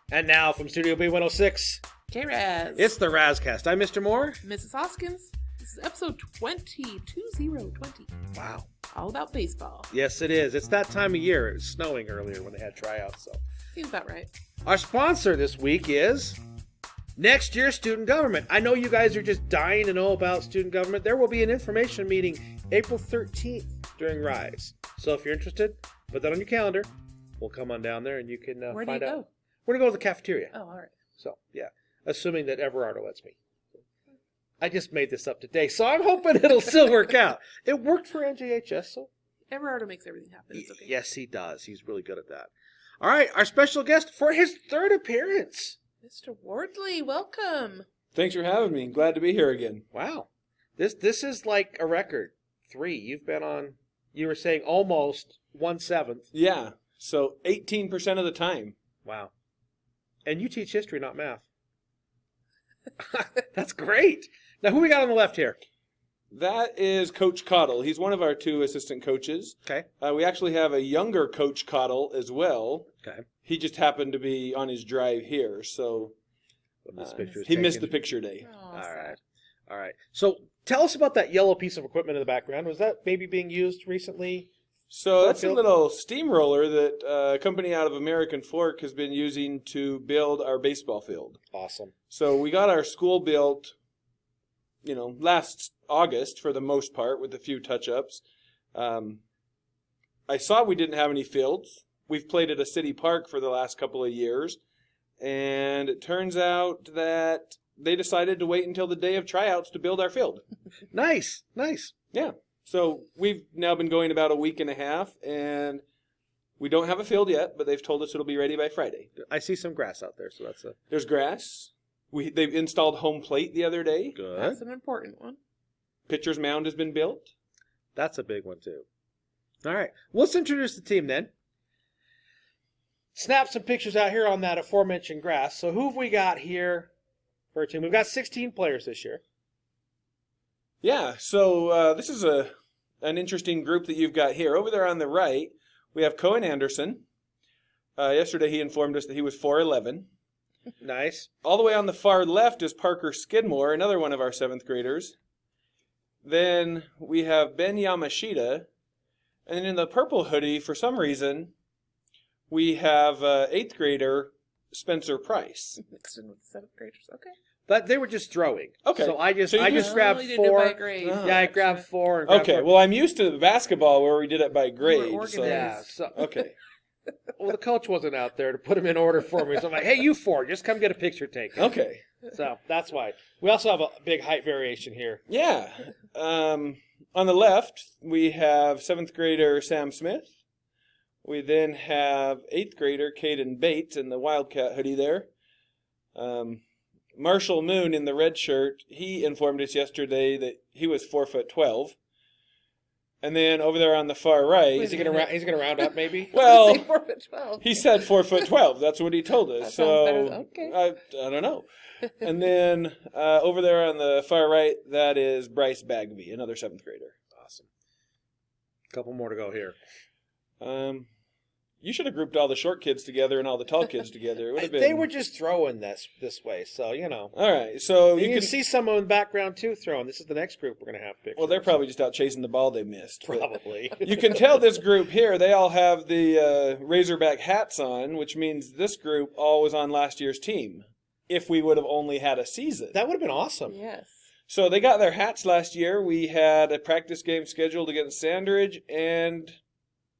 And now from Studio B106, K-Raz. it's the Razcast. I'm Mr. Moore. Mrs. Hoskins. This is episode 20. Wow. All about baseball. Yes, it is. It's that time of year. It was snowing earlier when they had tryouts. So, Seems about right. our sponsor this week is Next Year Student Government. I know you guys are just dying to know about student government. There will be an information meeting April 13th during Rise. So if you're interested, put that on your calendar. We'll come on down there and you can Where find do you out. go? We're going to go to the cafeteria. Oh, all right. So, yeah. Assuming that Everardo lets me. I just made this up today, so I'm hoping it'll still work out. It worked for NJHS, so. Everardo makes everything happen. It's okay. Yes, he does. He's really good at that. All right, our special guest for his third appearance. Mr. Wardley, welcome. Thanks for having me. Glad to be here again. Wow. This is like a record. 3. You've been on, you were saying almost 1/7. Yeah, so 18% of the time. Wow. And you teach history, not math. That's great. Now, who we got on the left here? That is Coach Cuddle. He's one of our 2 assistant coaches. Okay. We actually have a younger Coach Cuddle as well. Okay. He just happened to be on his drive here, so he missed the picture day. Oh, All sad. right. All right. So tell us about that yellow piece of equipment in the background. Was that maybe being used recently? So that's a little steamroller that a company out of American Fork has been using to build our baseball field. Awesome. So we got our school built, last August for the most part with a few touch-ups. I saw we didn't have any fields. We've played at a city park for the last couple of years, and it turns out that they decided to wait until the day of tryouts to build our field. Nice. Yeah. So we've now been going about a week and a half, and we don't have a field yet, but they've told us it'll be ready by Friday. I see some grass out there, so that's a There's grass. They've installed home plate the other day. good. That's an important one. Pitcher's mound has been built. That's a big one, too. All right. Let's introduce the team then. Snap some pictures out here on that aforementioned grass. So who have we got here for a team? We've got 16 players this year. Yeah, so this is an interesting group that you've got here. Over there on the right, we have Cohen Anderson. Yesterday he informed us that he was 4'11". Nice. All the way on the far left is Parker Skidmore, another one of our 7th graders. Then we have Ben Yamashita. And then in the purple hoodie, for some reason, we have 8th grader Spencer Price. Mixed in with the 7th graders. Okay. But they were just throwing. Okay. So I just Oh, grabbed you didn't do it 4. by grade. Yeah, I grabbed 4. And grabbed Okay, 4. well, I'm used to the basketball where we did it by grade. organized. Yeah. So, Okay. well, the coach wasn't out there to put them in order for me. So I'm like, hey, you 4, just come get a picture taken. Okay. So that's why. We also have a big height variation here. Yeah. On the left, we have 7th grader Sam Smith. We then have 8th grader Caden Bates in the Wildcat hoodie there. Marshall Moon in the red shirt, he informed us yesterday that he was 4'12". And then over there on the far right, He's gonna round up maybe. well, Say 4'12". he said 4'12". That's what he told us. That sounds better. So Okay. I don't know. And then over there on the far right, that is Bryce Bagby, another 7th grader. Awesome. Couple more to go here. You should have grouped all the short kids together and all the tall kids together. It would have been. They were just throwing this way, so All right, so you you can can see some in the background too throwing. This is the next group we're gonna have pictures. Well, they're probably just out chasing the ball they missed. but probably. You can tell this group here, they all have the Razorback hats on, which means this group all was on last year's team. If we would have only had a season. That would have been awesome. Yes. So they got their hats last year. We had a practice game scheduled against Sandridge, and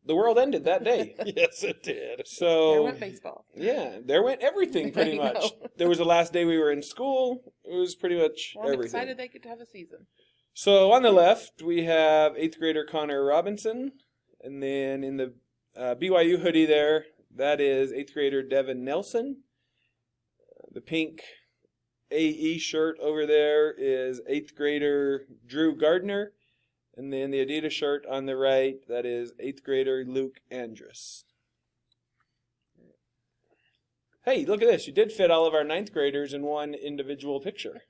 the world ended that day. Yes, it did. So There went baseball. yeah, there went everything pretty I much. know. There was the last day we were in school. It was pretty much Well, I'm everything. excited they get to have a season. So on the left, we have 8th grader Connor Robinson. And then in the BYU hoodie there, that is 8th grader Devin Nelson. The pink AE shirt over there is 8th grader Drew Gardner. And then the Adidas shirt on the right, that is 8th grader Luke Andrus. Hey, look at this. You did fit all of our 9th graders in one individual picture.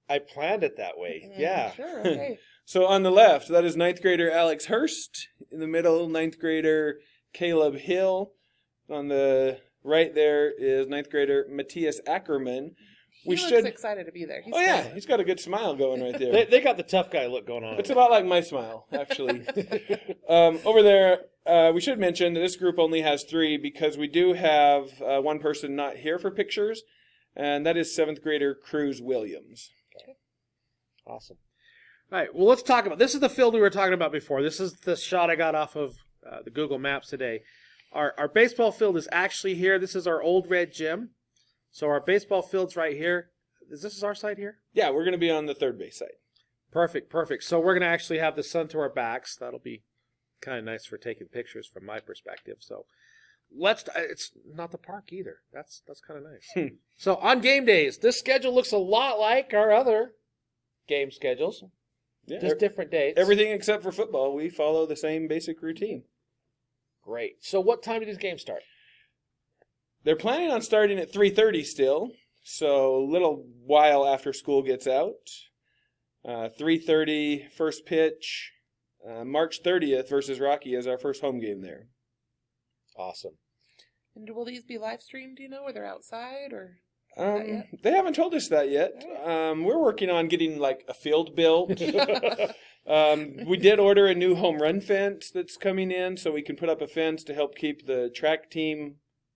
I planned it that way. Yeah. Sure, okay. So on the left, that is 9th grader Alex Hurst. In the middle, 9th grader Caleb Hill. On the right there is 9th grader Matthias Ackerman. He We looks should. excited to be there. He's Oh yeah, smiling. he's got a good smile going right there. They got the tough guy look going on. It's about like my smile, actually. Over there, we should mention that this group only has 3 because we do have one person not here for pictures, and that is 7th grader Cruz Williams. Awesome. All right, well, let's talk about, this is the field we were talking about before. This is the shot I got off of the Google Maps today. Our baseball field is actually here. This is our old red gym. So our baseball field's right here. This is our side here? Yeah, we're going to be on the third base side. Perfect. So we're going to actually have the sun to our backs. That'll be kind of nice for taking pictures from my perspective. So it's not the park either. That's kind of nice. So on game days, this schedule looks a lot like our other game schedules. Yeah, Just different dates. everything except for football, we follow the same basic routine. Great. So what time do these games start? They're planning on starting at 3:30 still, so a little while after school gets out. 3:30 first pitch. March 30th versus Rocky is our first home game there. Awesome. And will these be live streamed, do you know, or they're outside, or? Not yet? They haven't told us that yet. We're working on getting like a field built. We did order a new home run fence that's coming in, so we can put up a fence to help keep the track team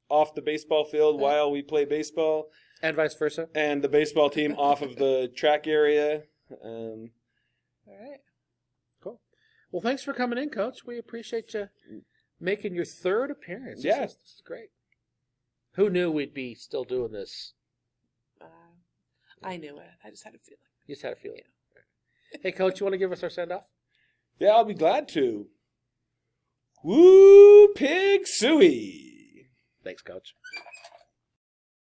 off the baseball field while we play baseball. And vice versa. And the baseball team off of the track area. All right. Cool. Well, thanks for coming in, Coach. We appreciate you making your 3rd appearance. Yeah. This is great. Who knew we'd be still doing this? I knew it. I just had a feeling. You just had a feeling. Yeah. Hey, Coach, you want to give us our send-off? Yeah, I'll be glad to. Woo Pig Suey! Thanks, Coach.